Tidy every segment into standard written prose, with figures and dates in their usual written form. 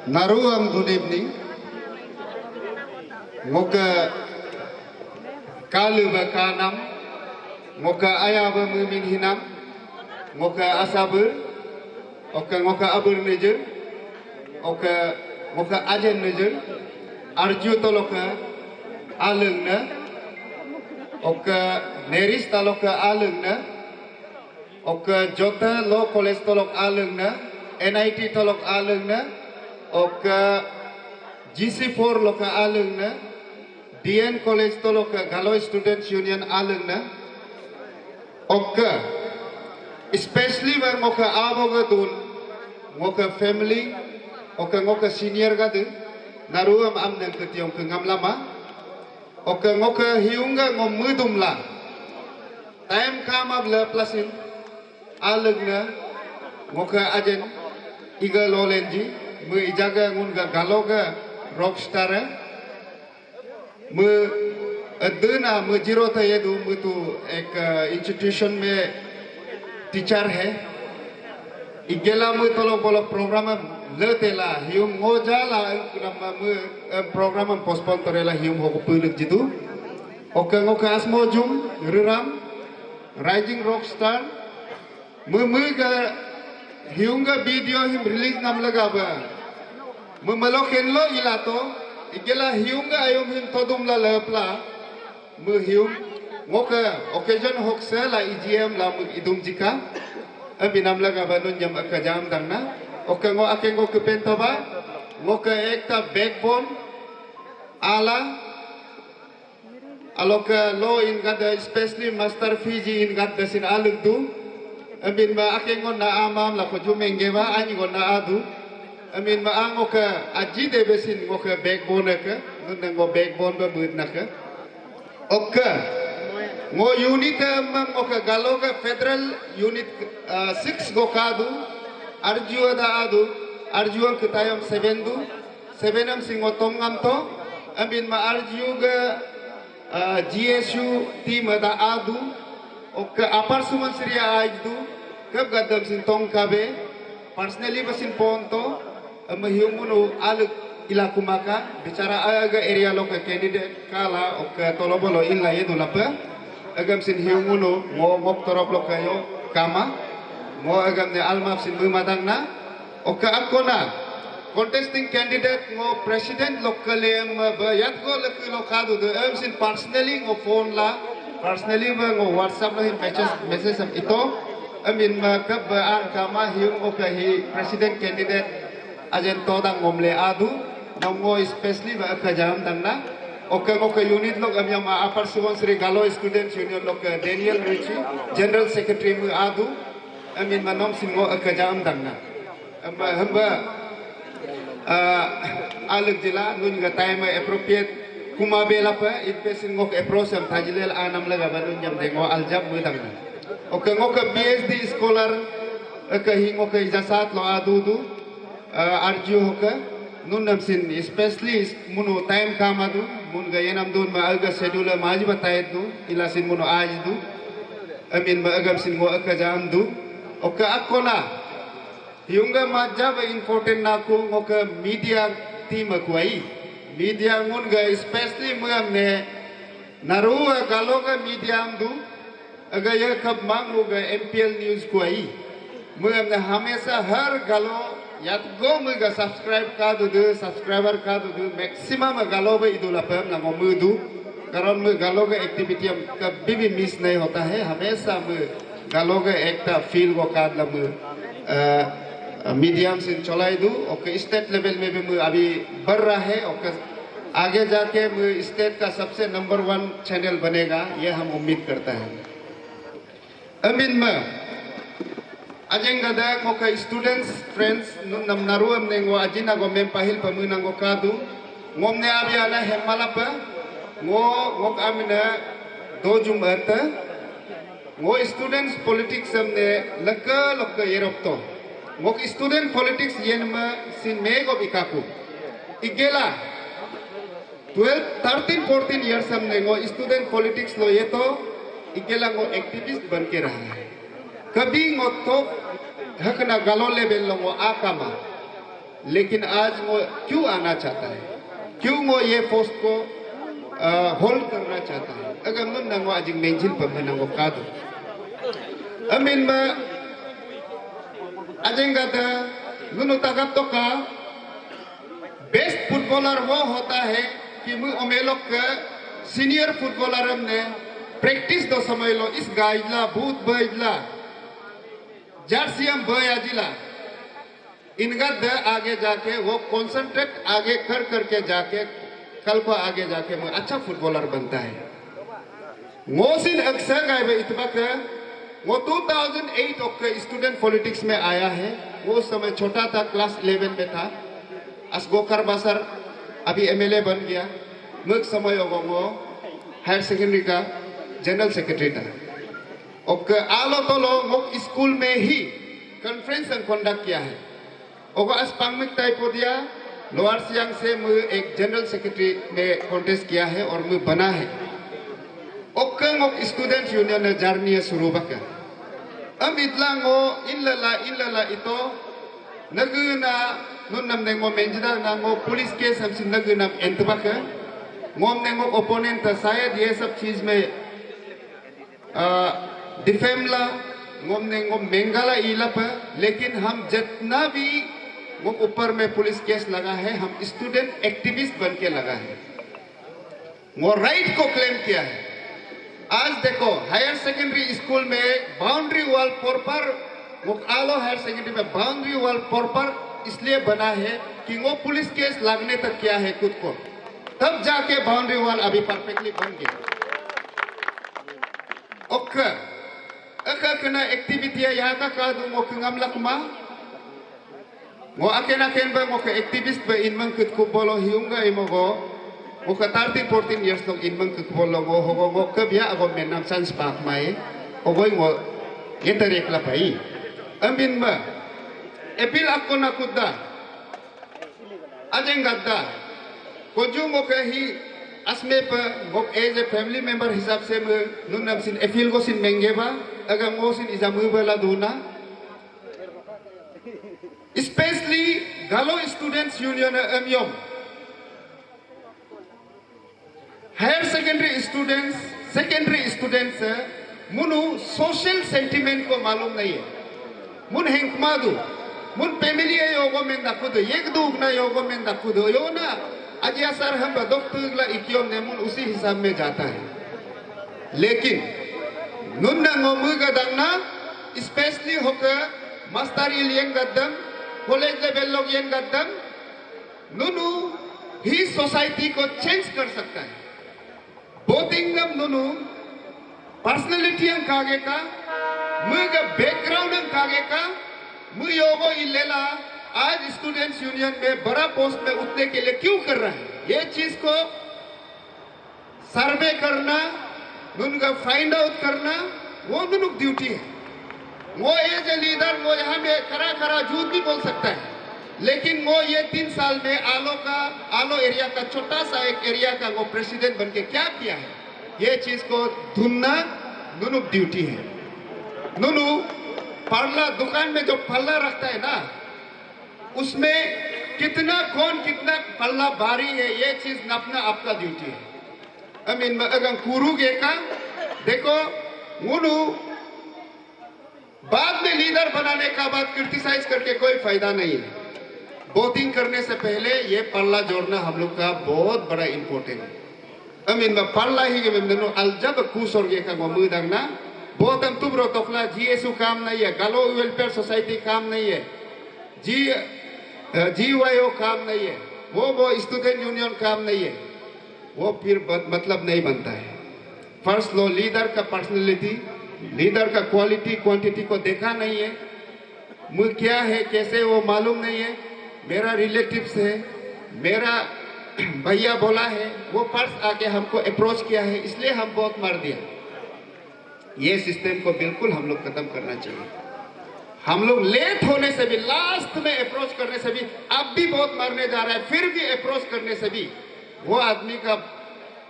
Naruam good evening. Moga kaluba kanam, moga ayaba mumin hinam, moga asabur, oka moga abur nejer, oka moga ajen nejer, arju toloka alungna, oka neris taloka alungna, oka jota lo college tolok alungna, NIT tolok alungna, oka GC4 loka alungna, DN College toloka Galoy Students Union alungna, oka especially where moka aboga dun, moka family, oka moka senior gadu, naruam amnang ketiong kengam lama, oka moka hiunga ngomudum la, time kamab la plasin alungna, moka ajen iga lolenji, mu ijaga ngunga galoga rockstar, mu aduna mu jirota yedu mu tu ek institution में teacher है, igela mu tolong bolok program letela hium ngojala nama mu program postpone torela hium hoku pulik jitu, oka ngoka asmo jum riram rising rockstar, mu ga hiunga video him release nam laga ba, mu maloken lo ilato, igela hiunga ayom him todum la lepla, mu hium ngoka occasion hoksa la IGM la mu idum jika, abi nam laga ba nun jam akajam dangna, oka ngo ake ngo kepento ba, ngoka ekta backbone, ala, aloka lo in gada especially master Fiji in gada sin aluk du. Amin ba ake ngon na amam la ko jumenge ba ani ngon na adu, amin ba ango ka aji de besin ngo ka backbone ka nun ngo backbone ba bud na ka okka ngo unit mam ngo ka galoga federal unit 6 go ka du arju da adu arju ang kitayam 7 du 7 am singo tongam to amin ma arju ga GSU team da adu okka apar suman seria ajdu kab gadam sin tong kabe personally basin ponto mahiumuno aluk ila kumaka bicara aga area loka candidate kala okka tolobolo illa yedo lapa agam sin hiumuno mo mok torop loka yo kama mo agam ne almap sin bumadangna okka akona contesting candidate ngo president lokale bayat go lokado de sin personally ngo phone la personally ba ngo WhatsApp lo hin message am ito amin makab ang kama hiung oka hi president candidate ajen to dang ngomle adu ngo especially ba kajam dangna oka ngoka unit log am yam apar suwon sri Galoy Students Union log Daniel Richie general secretary mu adu amin manom singo kajam dangna hamba aluk jila nun ga time appropriate kuma bela pa itpesin ngok approach am tajilel anam laga banun jam dengo aljab budang na oke ngok PhD scholar ke hingo ke ijazat lo adudu arju hoka nun nam sin especially munu time kamadu mun ga yenam dun ma aga schedule ma aji batayet du ila sin munu aji du amin ma agam sin ngo ka jam du oke akona hiunga majab important naku ngok media team akuai media ngun ga especially muamne narua galoga media amdu aga ye kab mangu ga MPL news ko ai muamne hamesha har galo yat go muga subscribe ka du subscriber ka du maximum galo ba idula pam na ngomudu karon mu galoga activity am kabhi bhi miss nahi hota hai hamesha mu galoga ekta feel ko kad la mu medium से चलाई दूँ और state level में भी मैं अभी बढ़ रहा है और आगे जाके मैं स्टेट का सबसे नंबर 1 चैनल बनेगा ये हम उम्मीद करते हैं अमीन में अजेंगा दा को का स्टूडेंट्स फ्रेंड्स नम नारू हमने वो अजिना को मैं पहल पमुना को कादू मोमने अभी आना है माला पे वो अमीना दो जुमत वो स्टूडेंट्स पॉलिटिक्स हमने लक्का ये रफ्तो Mok student politics yen ma sin mego bikaku igela 12 13 14 years हमने ngo student politics lo ये तो igela ngo activist बन के रहा है कभी ngo तो हकना गलो लेवल लो ngo akama लेकिन आज वो क्यों आना चाहता है, क्यों वो ये पोस्ट को होल्ड करना चाहता है? अगर मन नंगो आज मेंजिन पर में नंगो कादो अमीन में अजेंगा था नुनु ताकत तो का बेस्ट फुटबॉलर वो होता है कि मु ओमेलोक का सीनियर फुटबॉलर हमने प्रैक्टिस दो समय लो इस गाइडला भूत बैडला जर्सियम बयाजिला इनका द आगे जाके वो कंसंट्रेट आगे कर करके जाके कल को आगे जाके वो अच्छा फुटबॉलर बनता है। मोसिन अक्सर गायब इतबक वो 2008 के स्टूडेंट पॉलिटिक्स में आया है। वो समय छोटा था, क्लास 11 में था। असगोकर बसर अभी एमएलए बन गया। मुझ समय वो हायर सेकेंडरी का जनरल सेक्रेटरी था। और आलो तो लोग स्कूल में ही कॉन्फ्रेंस कंडक्ट किया है। और अस्पांगमिक टाइपो दिया लोअर सियांग से मुझे एक जनरल सेक्रेटरी में कॉन्टेस्ट किया है और मुझे बना है। और स्टूडेंट यूनियन ने जर्नी शुरू बका अब इतलांगो इल्ला इतो नगुना नुनम नेंगो मेंजदा नांगो पुलिस केस हमसे नगुना एंतबका मोम नेंगो ओपोनेंट शायद ये सब चीज में डिफेमला मोम नेंगो मेंगाला इला पर, लेकिन हम जितना भी वो ऊपर में पुलिस केस लगा है हम स्टूडेंट एक्टिविस्ट बन के लगा है। वो राइट को क्लेम किया है। आज देखो हायर सेकेंडरी स्कूल में बाउंड्री वॉल पर वो आलो हायर सेकेंडरी में बाउंड्री वॉल पर इसलिए बना है कि वो पुलिस केस लगने तक किया है खुद को, तब जाके बाउंड्री वॉल अभी परफेक्टली बन गया। कना एक्टिविटी यहाँ का कादू वो कंगम लकमा वो अकेना केन वो एक्टिविस्ट पे इनमंग खुद को बोलो हिउंगा इमोगो वो 13-14 years लोग इनमंग खुद बोलो वो कब या अगो में नाम संस पाक माये वो ये तरीक ला भाई अमीन में एपिल आपको ना कुदा अजेंग गद्दा कोजू वो कहीं असमे पर वो एज ए फैमिली मेंबर हिसाब से नुनम सिन एफिल को सिन मेंगे बा अगर वो सिन इजामु बला दूना स्पेशली गालो स्टूडेंट्स यूनियन एमयोम हायर सेकेंडरी स्टूडेंट्स मुनु सोशल सेंटिमेंट को मालूम नहीं है। मुन हेंकमादू मुन फैमिली योगो में दखुदो एक दूगना योगो में दखुदो यो ना अजिया सर हम बदोक्तुगला इक्योम ने मुन उसी हिसाब में जाता है। लेकिन नुन्ना ngomu gadangna स्पेशली होकर मास्टर इलियन गद्दम कॉलेज लेवल लोग ये गद्दम नुनु ही सोसाइटी को चेंज कर सकता है। बोथिंगम नुनु पर्सनालिटी कागे का मुझे बैकग्राउंड कागे का मुझे योगो इलेला आज स्टूडेंट्स यूनियन में बड़ा पोस्ट में उठने के लिए क्यों कर रहा है, ये चीज को सर्वे करना उनका फाइंड आउट करना वो उनकी ड्यूटी है। वो एज ए लीडर वो यहाँ में खरा झूठ भी बोल सकता है, लेकिन वो ये 3 साल में आलो एरिया का छोटा सा एक एरिया का वो प्रेसिडेंट बन के क्या किया है, ये चीज को ढूंढना नुनु ड्यूटी है। नुनु पल्ला दुकान में जो पल्ला रखता है ना उसमें कितना पल्ला भारी है ये चीज नापना आपका ड्यूटी है। अमीन अगर कुरू गे का देखो मुनु बाद में लीडर बनाने का बाद क्रिटिसाइज करके कोई फायदा नहीं है। वोटिंग करने से पहले ये पल्ला जोड़ना हम लोग का बहुत बड़ा इंपॉर्टेंट है। अमीन पल्ला ही अल्जब कुसोर्गे का मुदंगना बहुत हम तुम रोतोकला जीएसयू काम नहीं है, गालो वेलफेयर सोसाइटी काम नहीं है, जीवाईओ काम नहीं है, वो स्टूडेंट यूनियन काम नहीं है, वो फिर मतलब नहीं बनता है। फर्स्ट लो लीडर का पर्सनैलिटी, लीडर का क्वालिटी क्वांटिटी को देखा नहीं है, मुझे क्या है कैसे वो मालूम नहीं है, मेरा रिलेटिव्स है, मेरा भैया बोला है, वो फर्स्ट आके हमको अप्रोच किया है इसलिए हम बहुत मार दिया। ये सिस्टम को बिल्कुल हम लोग खत्म करना चाहिए। हम लोग लेट होने से भी, लास्ट में अप्रोच करने से भी, अब भी बहुत मरने जा रहा है, फिर भी अप्रोच करने से भी वो आदमी का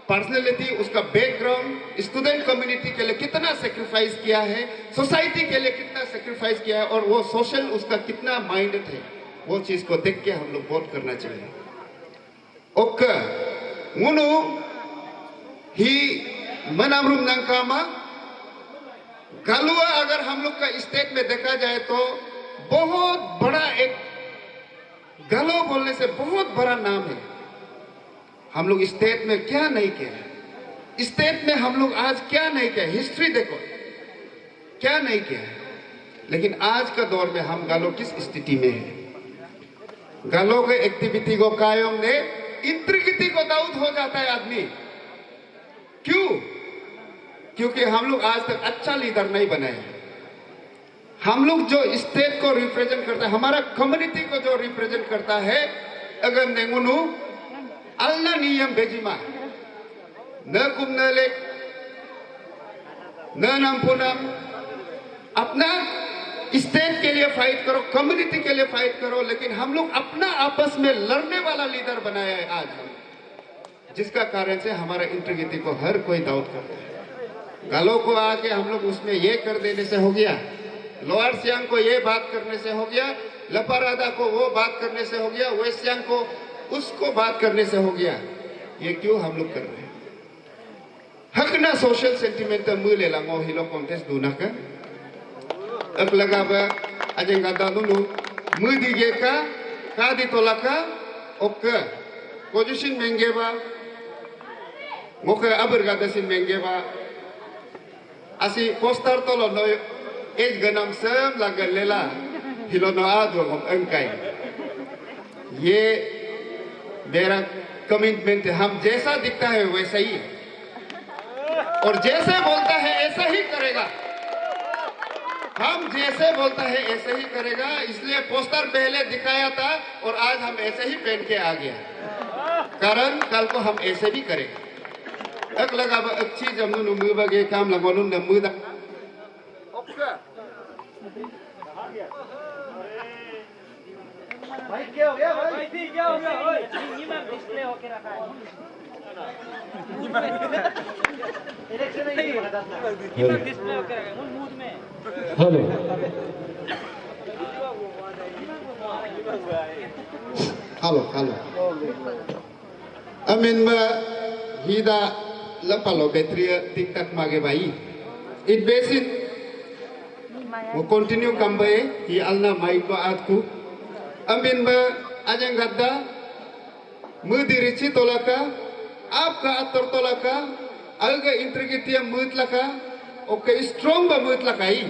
पर्सनैलिटी, उसका बैकग्राउंड, स्टूडेंट कम्युनिटी के लिए कितना सेक्रीफाइस किया है, सोसाइटी के लिए कितना सेक्रीफाइस किया है और वो सोशल उसका कितना माइंडेड है, वो चीज को देख के हम लोग वोट करना चाहिए। ओके मुनु ही मनामरुम नंकामा गलुआ अगर हम लोग का स्टेट में देखा जाए तो बहुत बड़ा एक गलो बोलने से बहुत बड़ा नाम है। हम लोग स्टेट में क्या नहीं किया, स्टेट में हम लोग आज क्या नहीं किया, हिस्ट्री देखो क्या नहीं किया। लेकिन आज का दौर में हम गालो किस स्थिति में है। गालो के एक्टिविटी को कायम ने इंट्रिगिटी को दाऊद हो जाता है आदमी। क्यों? क्योंकि हम लोग आज तक अच्छा लीडर नहीं बनाए। हम लोग जो स्टेट को रिप्रेजेंट करता है, हमारा कम्युनिटी को जो रिप्रेजेंट करता है, अगर नेंगुनु अल्लाह नियम बेजिमा न कुमनले न नामपुनम, अपना स्टेट के लिए फाइट करो, कम्युनिटी के लिए फाइट करो, लेकिन हम लोग अपना आपस में लड़ने वाला लीडर बनाया है आज हम, जिसका कारण से हमारा इंटीग्रिटी को हर कोई डाउट करता है। गालों को आके हम लोग उसमें ये कर देने से हो गया, लोअर सियांग को ये बात करने से हो गया, लपारादा को वो बात करने से हो गया, वेस्ट सियांग को उसको बात करने से हो गया। ये क्यों हम लोग कर रहे हैं? हकना सोशल सेंटिमेंट मुले लांगो हिलो कॉन्टेस्ट दूना का अब लगा बा अजेंगा दानुनु मुदी गे का दी तोला का ओके पोजीशन मेंगे बा मोके अबर गादसिन मेंगे बा असी पोस्टर तोलो नो एक गनम सब लगन लेला हिलो नो आदो हम अंकाई। ये मेरा कमिटमेंट है, हम जैसा दिखता है वैसा ही और जैसे बोलता है ऐसा ही करेगा। हम जैसे बोलता है ऐसे ही करेगा। इसलिए पोस्टर पहले दिखाया था और आज हम ऐसे ही पहन के आ गया, कारण कल को हम ऐसे भी करेंगे। अक लगा अच्छी जमनु नुमु बगे काम लगोनु नमु दा भाई क्या हो गया भाई? क्या हो गया? ओए ये मैं डिस्प्ले होके रखा है। इलेक्शन नहीं है ये मैं डिस्प्ले होके रखा है मूड में। हेलो हेलो हेलो अमीन में हिदा लपालो बैटरी टिक टक मागे भाई इत बेसिन वो कंटिन्यू कम भाई ही अलना माइक को आज को अमीन में अजंग गद्दा मुदिरिची तोलाका आपका अतर तोलाका अलग इंट्रिगिटिया मुतलका ओके स्ट्रॉन्ग मुतलका ही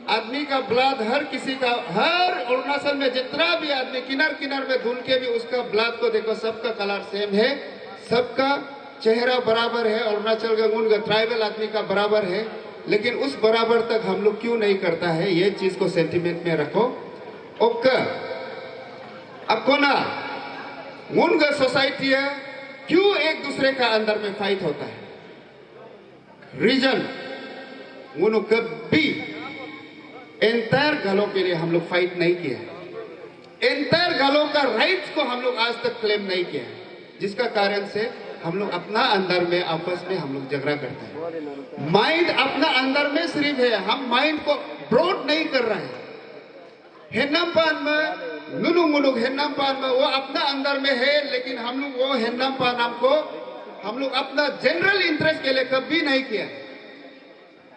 आदमी का ब्लड हर किसी का, हर अरुणाचल में जितना भी आदमी किनार किनार में ढूंढ के भी उसका ब्लड को देखो, सबका कलर सेम है, सबका चेहरा बराबर है। अरुणाचल का उन ट्राइबल आदमी का बराबर है, लेकिन उस बराबर तक हम लोग क्यों नहीं करता है? ये चीज को सेंटिमेंट में रखो। ओके अब ना उनका सोसाइटी है क्यों एक दूसरे का अंदर में फाइट होता है? रीजन उन कभी एंटायर गालों के लिए हम लोग फाइट नहीं किया, एंटायर गालों का राइट्स को हम लोग आज तक क्लेम नहीं किया, जिसका कारण से हम लोग अपना अंदर में आपस में हम लोग झगड़ा करते हैं। माइंड अपना अंदर में सिर्फ है, हम माइंड को ब्रॉड नहीं कर रहे हैं। हेन्नमपान में नुनु मुनुग हेन्नमपान में वो अपना अंदर में है, लेकिन हम लोग वो हेन्नमपान को हम लोग अपना जनरल इंटरेस्ट के लिए कभी नहीं किया।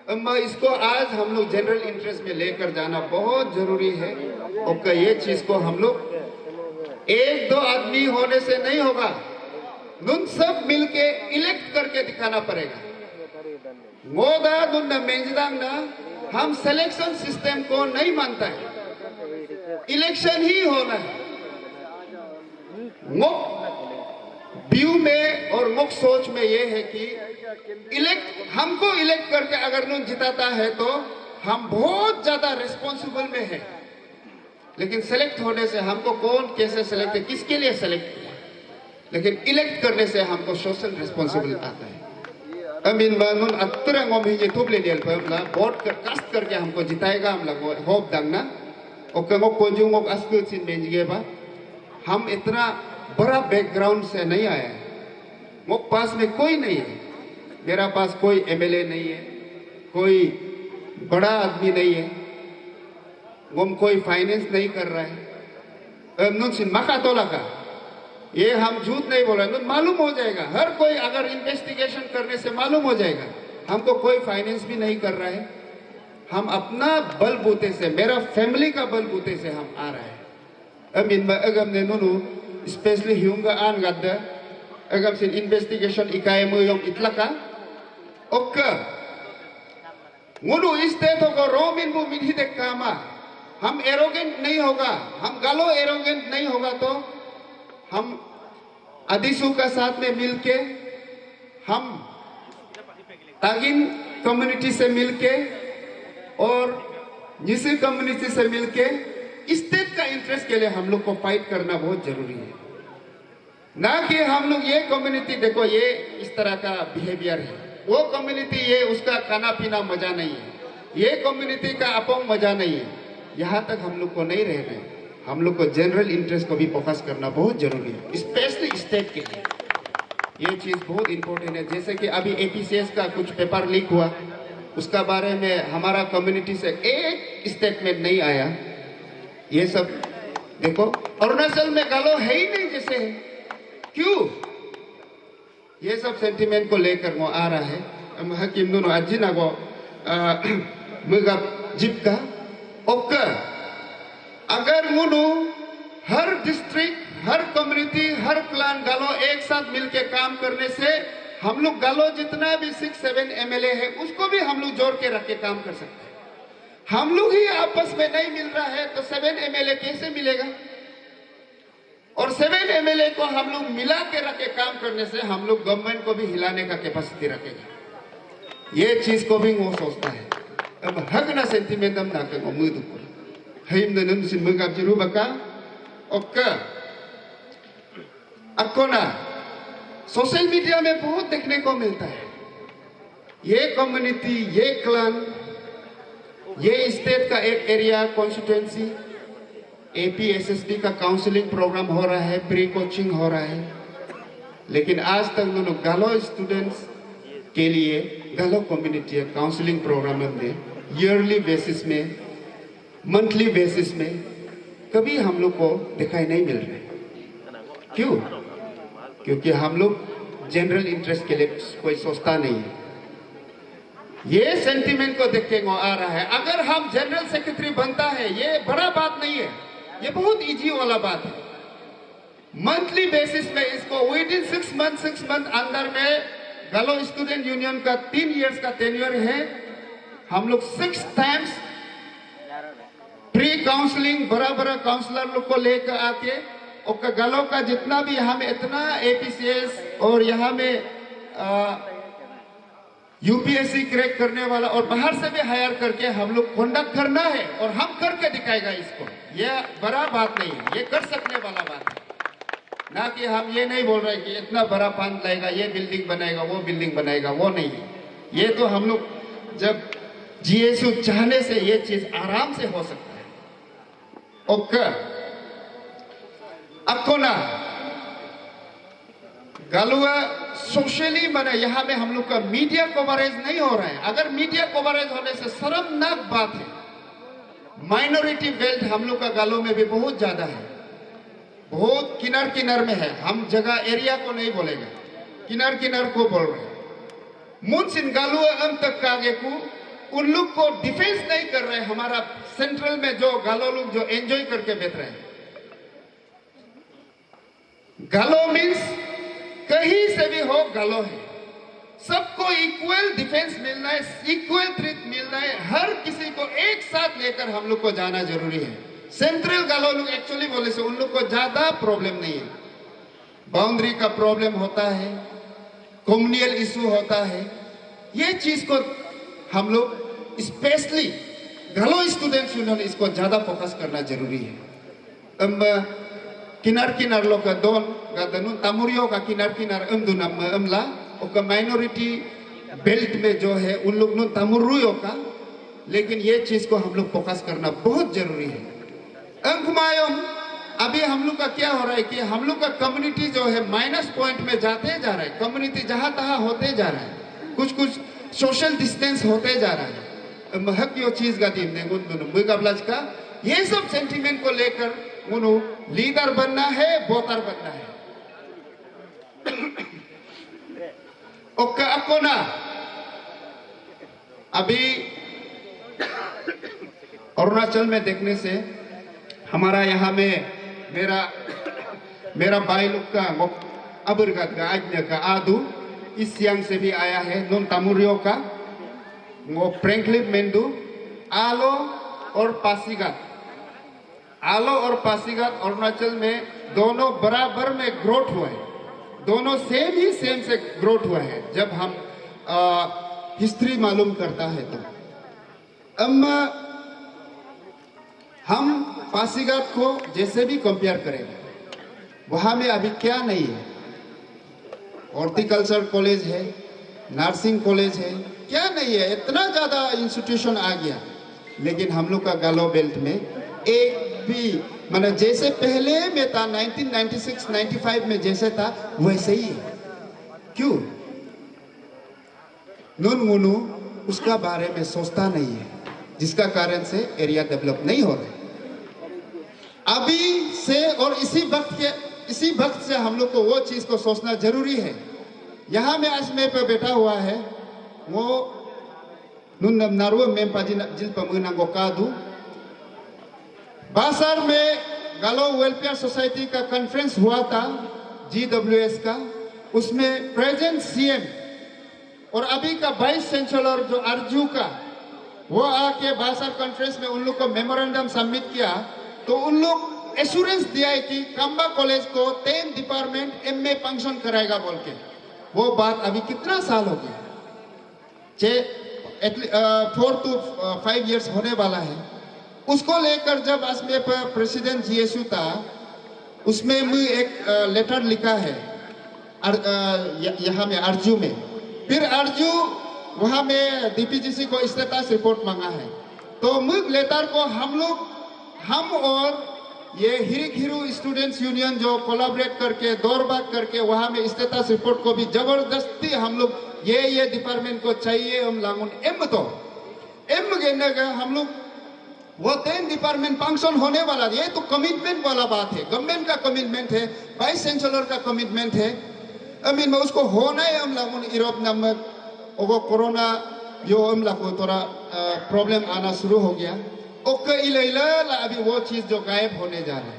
अम्मा इसको आज हम लोग जनरल इंटरेस्ट में लेकर जाना बहुत जरूरी है। और ये चीज को हम लोग एक दो आदमी होने से नहीं होगा, नुन सब मिलके इलेक्ट करके दिखाना पड़ेगा। मोदा नुन मेंजदांग ना हम सिलेक्शन सिस्टम को नहीं मानता है, इलेक्शन ही होना है। व्यू में और मुख्य सोच में ये है कि हमको इलेक्ट करके अगर नून जिताता है तो हम बहुत ज्यादा रिस्पॉन्सिबल में है, लेकिन सेलेक्ट होने से हमको कौन कैसे सेलेक्ट है, किसके लिए सेलेक्ट किया, लेकिन इलेक्ट करने से हमको सोशल रिस्पॉन्सिबल आता है। अमीन बानुन अतुरा ngom ही ये तुबले दियल पमला वोट कर कास्ट करके हमको जिताएगा, हम लोग hope दंगना okay ngok कोजू ngok school सिन बेंजगे बा। हम इतना बड़ा बैकग्राउंड से नहीं आया है, ngok पास में कोई नहीं है, मेरा पास कोई एमएलए नहीं है, कोई बड़ा आदमी नहीं है, हम कोई फाइनेंस नहीं कर रहा है, नुनसिन मका तोला का, ये हम झूठ नहीं बोल रहे, मालूम हो जाएगा। हर कोई अगर इन्वेस्टिगेशन करने से मालूम हो जाएगा। हमको कोई फाइनेंस भी नहीं कर रहा है, हम अपना बलबूते से, मेरा फैमिली का बलबूते से हम आ रहा है। अब इन अगम ने नुनु स्पेशली ह्यूंगा आन गद्दा अगम सिन इन्वेस्टिगेशन इकाई मुयम इतला का ओक्का मुनु स्टेट होगा रोमिन बु मिन ही देख कामा। हम एरोगेंट नहीं होगा, हम गालो एरोगेंट नहीं होगा तो हम अदिसू का साथ में मिलके, हम तागिन कम्युनिटी से मिलके और जिस कम्युनिटी से मिलके स्टेट का इंटरेस्ट के लिए हम लोग को फाइट करना बहुत जरूरी है। ना कि हम लोग ये कम्युनिटी देखो ये इस तरह का बिहेवियर है, वो कम्युनिटी ये उसका खाना पीना मजा नहीं है, ये कम्युनिटी का अपोंग मजा नहीं है। यहाँ तक हम लोग को नहीं रह रहे, हम लोग को जनरल इंटरेस्ट को भी फोकस करना बहुत जरूरी है, स्पेशली स्टेट के लिए। ये चीज बहुत इंपॉर्टेंट है। जैसे कि अभी APCS का कुछ पेपर लीक हुआ, उसका बारे में हमारा कम्युनिटी से एक स्टेटमेंट नहीं आया। ये सब देखो अरुणाचल में गालो है ही नहीं जैसे है, क्यों? ये सब सेंटिमेंट को लेकर वो आ रहा है। हकीम दोनों अजी ना वो मुगा जिप का ओक्का अगर मुनु हर डिस्ट्रिक्ट, हर कम्युनिटी, हर क्लान गालो एक साथ मिलके काम करने से हम लोग गालो जितना भी 6-7 MLA है उसको भी हम लोग जोड़ के रख के काम कर सकते हैं। हम लोग ही आपस में नहीं मिल रहा है तो 7 MLA कैसे मिलेगा? और 7 MLA को हम लोग मिला के रख के काम करने से हम लोग गवर्नमेंट को भी हिलाने का कैपेसिटी रखेगा। ये चीज को भी वो सोचता है। अब हक ना सेंटिमेंट हम ना करो मुझ दुख हम नन सिन मुगाब जिरु बका ओक्का अकोना सोशल मीडिया में बहुत देखने को मिलता है। ये कम्युनिटी, ये क्लान, ये स्टेट का एक एरिया कॉन्स्टिट्यूएंसी APSSD का काउंसलिंग प्रोग्राम हो रहा है, प्री कोचिंग हो रहा है, लेकिन आज तक दोनों गालो स्टूडेंट्स के लिए गालो कम्युनिटी काउंसलिंग प्रोग्राम में ईयरली बेसिस में, मंथली बेसिस में कभी हम लोग को दिखाई नहीं मिल रहा है। क्यों? क्योंकि हम लोग जनरल इंटरेस्ट के लिए कोई सोचता नहीं है। ये सेंटिमेंट को देख के आ रहा है। अगर हम जनरल सेक्रेटरी बनता है, ये बड़ा बात नहीं है, ये बहुत इजी वाला बात है। मंथली बेसिस में इसको विद इन 6 मंथ अंदर में गालो स्टूडेंट यूनियन का 3 इयर्स का टेन्योर है। हम लोग 6 टाइम्स प्री काउंसलिंग बड़ा काउंसलर लोग को लेकर आके और गालो का जितना भी यहाँ में इतना APCS और यहाँ में UPSC क्रैक करने वाला और बाहर से भी हायर करके हम लोग कंडक्ट करना है और हम करके दिखाएगा इसको। ये बड़ा बात नहीं है, ये कर सकने वाला बात है। ना कि हम ये नहीं बोल रहे कि इतना बड़ा फंड लाएगा, ये बिल्डिंग बनाएगा, वो बिल्डिंग बनाएगा, वो नहीं है। ये तो हम लोग जब GSU चाहने से ये चीज आराम से हो सकता है। ओके अकोना गालुआ सोशली माने यहाँ में हम लोग का मीडिया कवरेज नहीं हो रहा है। अगर मीडिया कवरेज होने से शर्मनाक बात है। माइनॉरिटी बेल्ट हम लोग का गालों में भी बहुत ज्यादा है, बहुत किनार में है। हम जगह एरिया को नहीं बोलेगा, किनार को बोल रहे हैं। मुनसिन गालुआ अम तक कागे को उन लोग को डिफेंस नहीं कर रहे। हमारा सेंट्रल में जो गालो लोग जो एंजॉय करके बैठ रहे हैं, गालो मीन्स कहीं से भी हो गालो है। सबको इक्वल डिफेंस मिलना है, इक्वल ट्रीट मिलना है। हर किसी को एक साथ लेकर हम लोग को जाना जरूरी है। सेंट्रल गालो लोग एक्चुअली बोले से उन लोग को ज्यादा प्रॉब्लम नहीं है। बाउंड्री का प्रॉब्लम होता है, कम्युनियल इशू होता है। ये चीज को हम लोग स्पेशली गालो स्टूडेंट्स यूनियन इसको ज्यादा फोकस करना जरूरी है। किनार लोग का दोन गादनु तामुरियो का किनार दुनम अमला और माइनॉरिटी बेल्ट में जो है उन लोग नु तामुरुयो का। लेकिन ये चीज को हम लोग फोकस करना बहुत जरूरी है। अंकमायम अभी हम लोग का क्या हो रहा है कि हम लोग का कम्युनिटी जो है माइनस पॉइंट में जाते जा रहा है। कम्युनिटी जहां तहां होते जा रहा है, कुछ सोशल डिस्टेंस होते जा रहा है। महक यो चीज का दिन ने मुगाबलाज का ये सब सेंटीमेंट को लेकर उन्हों लीडर बनना है, वोटर बनना है। ओके आपको ना अभी अरुणाचल में देखने से हमारा यहाँ में मेरा भाई लोग का अबरगत का आज्ञा का आदू इस सियांग से भी आया है, नोन तामुरियो का वो फ्रैंकलिन मेंडू, आलो और पासीघाट अरुणाचल में दोनों बराबर में ग्रोथ हुआ है, दोनों सेम से ग्रोथ हुआ है। जब हम हिस्ट्री मालूम करता है तो हम पासीघाट को जैसे भी कंपेयर करेंगे, वहां में अभी क्या नहीं है, हॉर्टिकल्चर कॉलेज है, नर्सिंग कॉलेज है, क्या नहीं है, इतना ज्यादा इंस्टीट्यूशन आ गया। लेकिन हम लोग का गालो बेल्ट में एक भी मतलब जैसे पहले में था 1996-95 में जैसे था वैसे ही है। क्यों? नून मुनू उसका बारे में सोचता नहीं है, जिसका कारण से एरिया डेवलप नहीं हो रहा है अभी से। और इसी वक्त से हम लोग को वो चीज को सोचना जरूरी है। यहाँ में आज में पे बैठा हुआ है वो नुन नारुआ में पाजी जिल पमुनांगो कादू बासार में गालो वेलफेयर सोसाइटी का कॉन्फ्रेंस हुआ था GWS का, उसमें प्रेजेंट CM और अभी का वाइस चांसलर जो अर्जू का वो आके बासार कॉन्फ्रेंस में उन लोग को मेमोरेंडम सबमिट किया। तो उन लोग एश्योरेंस दिया है कि काम्बा कॉलेज को 10 डिपार्टमेंट MA फंक्शन कराएगा बोल के। वो बात अभी कितना साल हो गया, 4 to 5 years होने वाला है। उसको लेकर जब आज में प्रेसिडेंट GSU था, उसमें मैं एक लेटर लिखा है यहाँ में अर्जू में। फिर अर्जू वहाँ में DPGC को स्टेटस रिपोर्ट मांगा है। तो मुझ लेटर को हम और ये हिरिक हिरू स्टूडेंट्स यूनियन जो कोलैबोरेट करके दौड़भाग करके वहाँ में स्टेटस रिपोर्ट को भी जबरदस्ती हम लोग ये डिपार्टमेंट को चाहिए हम लागून एम गेने का हम लोग वो 10 डिपार्टमेंट फंक्शन होने वाला। ये तो कमिटमेंट वाला बात है, गवर्नमेंट का कमिटमेंट है, वाइस चांसलर का कमिटमेंट है। में उसको होना है हम लागून यूरोप नंबर वो कोरोना जो हम लागू थोड़ा प्रॉब्लम आना शुरू हो गया। ओके अभी वो चीज जो गायब होने जा रहा है।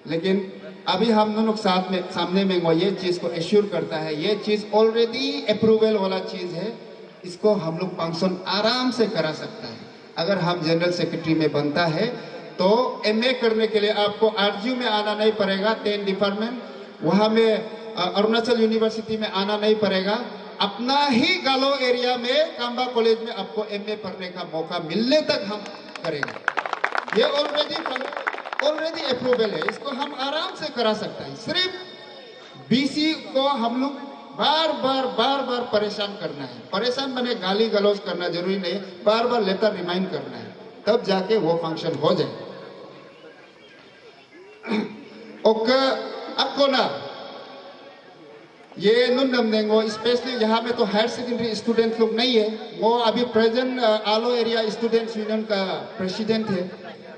लेकिन अभी हम दोनों सामने में वो ये चीज को एश्योर करता है, ये चीज ऑलरेडी अप्रूवल वाला चीज है, इसको हम लोग फंक्शन आराम से करा सकता है। अगर हम जनरल सेक्रेटरी में बनता है तो MA करने के लिए आपको RGU में आना नहीं पड़ेगा, 10 डिपार्टमेंट वहाँ में अरुणाचल यूनिवर्सिटी में आना नहीं पड़ेगा। अपना ही गालो एरिया में काम्बा कॉलेज में आपको MA पढ़ने का मौका मिलने तक हम करेंगे। ये ऑलरेडी अप्रूवल है, इसको हम आराम से करा सकते हैं। सिर्फ BC को हम लोग बार बार परेशान करना है। परेशान बने गाली गलौज करना जरूरी नहीं, बार बार लेटर रिमाइंड करना है, तब जाके वो फंक्शन हो जाए। ओके आपको ना ये नुनमनेंगो स्पेशली यहाँ में तो हायर सेकेंडरी स्टूडेंट लोग नहीं है, वो अभी प्रेजेंट आलो एरिया स्टूडेंट्स यूनियन का प्रेसिडेंट है।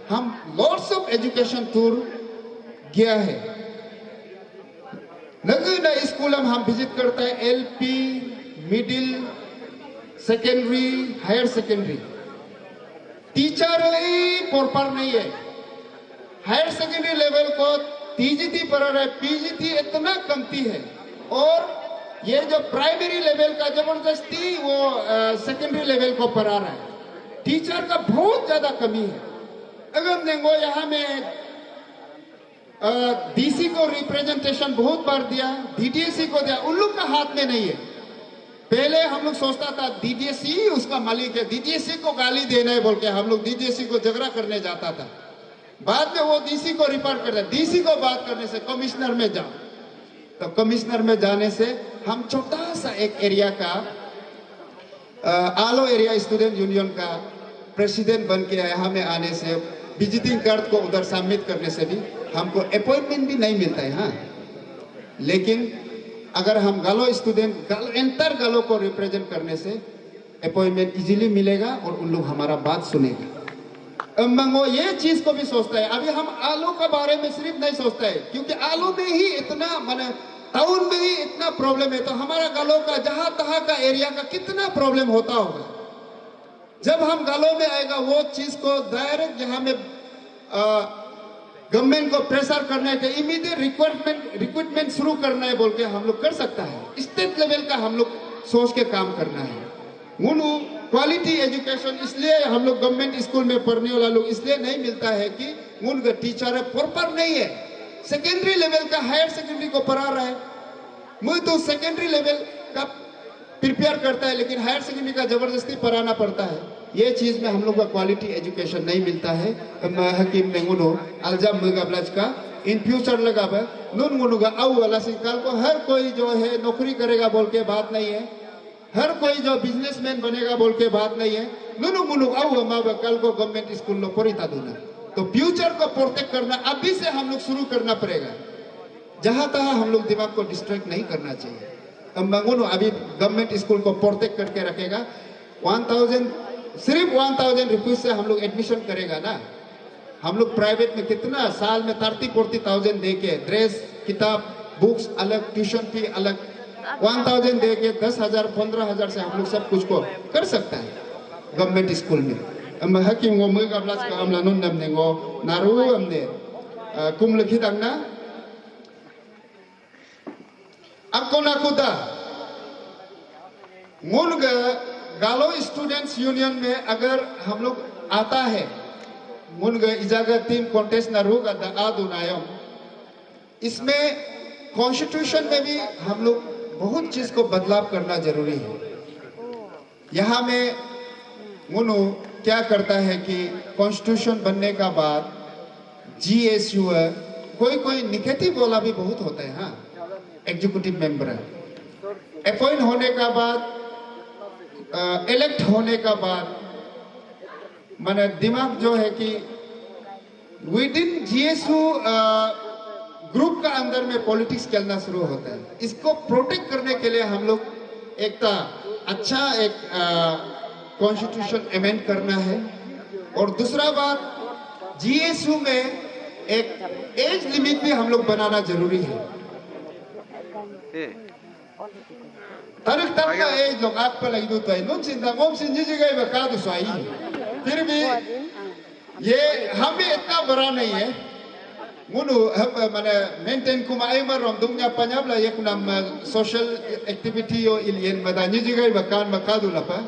हम लॉट्स ऑफ एजुकेशन टूर गया है, नगीना स्कूल हम विजिट करते हैं, LP, middle, secondary, higher secondary. Teacher ही प्रॉपर नहीं है। हायर सेकेंडरी लेवल को TGT पढ़ा रहा है, PGT इतना कमती है। और ये जो प्राइमरी लेवल का जबरदस्ती वो सेकेंडरी लेवल को पढ़ा रहा है, टीचर का बहुत ज्यादा कमी है। अगर देखो यहाँ में DC को रिप्रेजेंटेशन बहुत बार दिया, DDSE को दिया, उन लोग का हाथ में नहीं है। पहले हम लोग सोचता था DDSE उसका मालिक है, DDSE को गाली देना है बोल के हम लोग DDSE को झगड़ा करने जाता था। बाद में वो DC को रिपोर्ट करता है, DC को बात करने से कमिश्नर में जाओ, तो कमिश्नर में जाने से हम छोटा सा एक एरिया का आलो एरिया स्टूडेंट यूनियन का प्रेसिडेंट बन के यहाँ में आने से, विजिटिंग कार्ड को उधर सबमिट करने से भी हमको अपॉइंटमेंट भी नहीं मिलता है। हाँ, लेकिन अगर हम गालो स्टूडेंट एंटर गालो को रिप्रेजेंट करने से अपॉइंटमेंट इजीली मिलेगा और उन लोग हमारा बात सुनेगा। मंगो ये चीज को भी सोचता है। अभी हम आलू के बारे में सिर्फ नहीं सोचता है, क्योंकि आलू में ही इतना माने टाउन में ही इतना प्रॉब्लम है, तो हमारा गालों का जहां तहां का एरिया का कितना प्रॉब्लम होता होगा। जब हम गालों में आएगा वो चीज को डायरेक्ट जहां में गवर्नमेंट को प्रेशर करना है कि इमीडिएट रिक्रूटमेंट शुरू करना है बोल के हम लोग कर सकता है। स्टेट लेवल का हम लोग सोच के काम करना है। क्वालिटी एजुकेशन इसलिए हम लोग गवर्नमेंट स्कूल में पढ़ने वाला लोग इसलिए नहीं मिलता है कि उनका टीचर प्रॉपर नहीं है। सेकेंडरी लेवल का हायर सेकेंडरी को पढ़ा रहा है, मुझे तो सेकेंडरी लेवल का प्रिपेयर करता है, लेकिन हायर सेकेंडरी का जबरदस्ती पढ़ाना पड़ता है। ये चीज में हम लोग का क्वालिटी एजुकेशन नहीं मिलता है। हकीम ने गुनो अलजाम मुगाबलाज का इन फ्यूचर लगा नून गुनुगा आउ वाला सिकाल को हर कोई जो है नौकरी करेगा बोल के बात नहीं है, हर कोई जो बिजनेसमैन बनेगा बोल के बात नहीं है। नुनु मुनु आउ माँ कल को गवर्नमेंट स्कूल लो परिता दूना, तो फ्यूचर को प्रोटेक्ट करना अभी से हम लोग शुरू करना पड़ेगा। जहां तहां हम लोग दिमाग को डिस्ट्रैक्ट नहीं करना चाहिए। अभी गवर्नमेंट स्कूल को प्रोटेक्ट करके रखेगा। 1000 सिर्फ 1000 रुपीज से हम लोग एडमिशन करेगा ना। हम लोग प्राइवेट में कितना साल में 30-40,000 दे के ड्रेस किताब बुक्स अलग, ट्यूशन फी अलग, 1000 दे के 10,000 15,000 से हम लोग सब कुछ को कर सकता है गवर्नमेंट स्कूल में। हकीम गो मुगा ब्लास का हमला नुन नमने गो नारू हमने कुम लिखी तंगना अक्को नाकुदा मुनग गालो स्टूडेंट्स यूनियन में अगर हम लोग आता है मुनग इजागा टीम कॉन्टेस्ट नारू का आदुनायम, इसमें कॉन्स्टिट्यूशन में भी हम लोग बहुत चीज को बदलाव करना जरूरी है। यहाँ में मुनु क्या करता है कि कॉन्स्टिट्यूशन बनने का बाद GSU कोई निगेटिव बोला भी बहुत होता है। हाँ, एग्जीक्यूटिव मेंबर अपॉइंट होने का बाद इलेक्ट होने का बाद माने दिमाग जो है कि विद इन GSU ग्रुप का अंदर में पॉलिटिक्स चलना शुरू होता है। इसको प्रोटेक्ट करने के लिए हम लोग एक अच्छा एक कॉन्स्टिट्यूशन अमेंड करना है। और दूसरा बात GSU में एक एज लिमिट भी हम लोग बनाना जरूरी है। तारीख तक का एज लोग आप पर लगी तो है नोन चिंता मोम सिंजी जगह बका तो सही, फिर भी ये हम भी इतना बड़ा नहीं है। मुनु माने मेंटेन कुमा एमर रोम दुनिया पंजाब ला एक नाम सोशल एक्टिविटी यो इलियन मदानी जगह बकान मकादू लपा।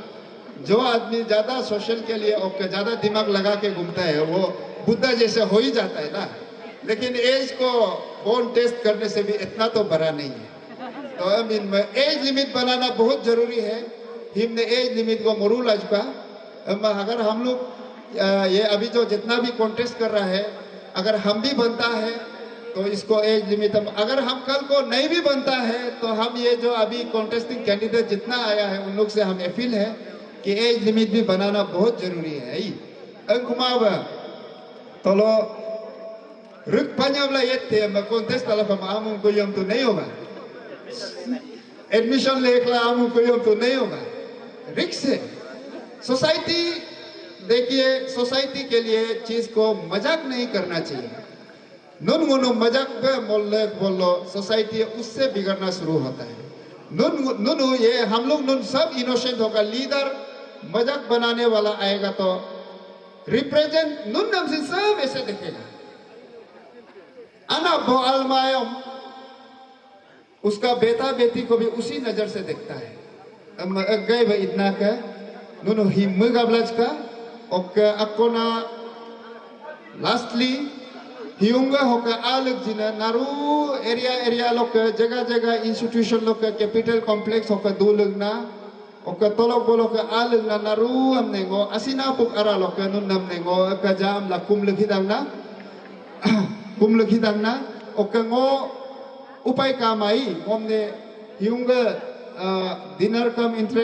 जो आदमी ज्यादा सोशल के लिए और ज्यादा दिमाग लगा के घूमता है वो बुद्धा जैसे हो ही जाता है ना। लेकिन एज को बोन टेस्ट करने से भी इतना तो बड़ा नहीं है। तो एज लिमिट बनाना बहुत जरूरी है। हमने एज लिमिट को मरूल आज का अगर हम लोग ये अभी जो जितना भी कॉन्टेस्ट कर रहा है अगर हम भी बनता है तो इसको एज लिमिट, अगर हम कल को नहीं भी बनता है तो हम ये जो अभी कॉन्टेस्टिंग कैंडिडेट जितना आया है उन लोग से हम अपील है कि एज लिमिट भी बनाना बहुत जरूरी है। अंकुमाव तो लो रुक पंजाब ला ये थे मैं कॉन्टेस्ट वाला हम आमू को यम तो नहीं होगा, एडमिशन लेकर आमू को यम तो नहीं होगा। रिक्स है। सोसाइटी देखिए, सोसाइटी के लिए चीज को मजाक नहीं करना चाहिए। नुन गुनो मजाक पे बोलो सोसाइटी उससे बिगड़ना शुरू होता है। नुन ये हम लोग नुन सब इनोसेंट होगा। लीडर मजाक बनाने वाला आएगा तो रिप्रेजेंट नुन नाम से सब ऐसे देखेगा। अना बो अलमायम उसका बेटा बेटी को भी उसी नजर से देखता है। गए भाई इतना का नुन ही मुगाबलाज का और अकोना लास्टली हियुंगा होका आलग जिना नारू एरिया लोग जगह जगह इंस्टीट्यूशन लोग कैपिटल कॉम्प्लेक्स होका दो लगना और तोलोक बोलो का आलग ना नारू हमने गो असीना पुक अरा लोग नुन हमने गो का जाम ला कुम लखी दांगना और गो उपाय कामाई हमने हियुंगा डिनर कम इंटरेक्ट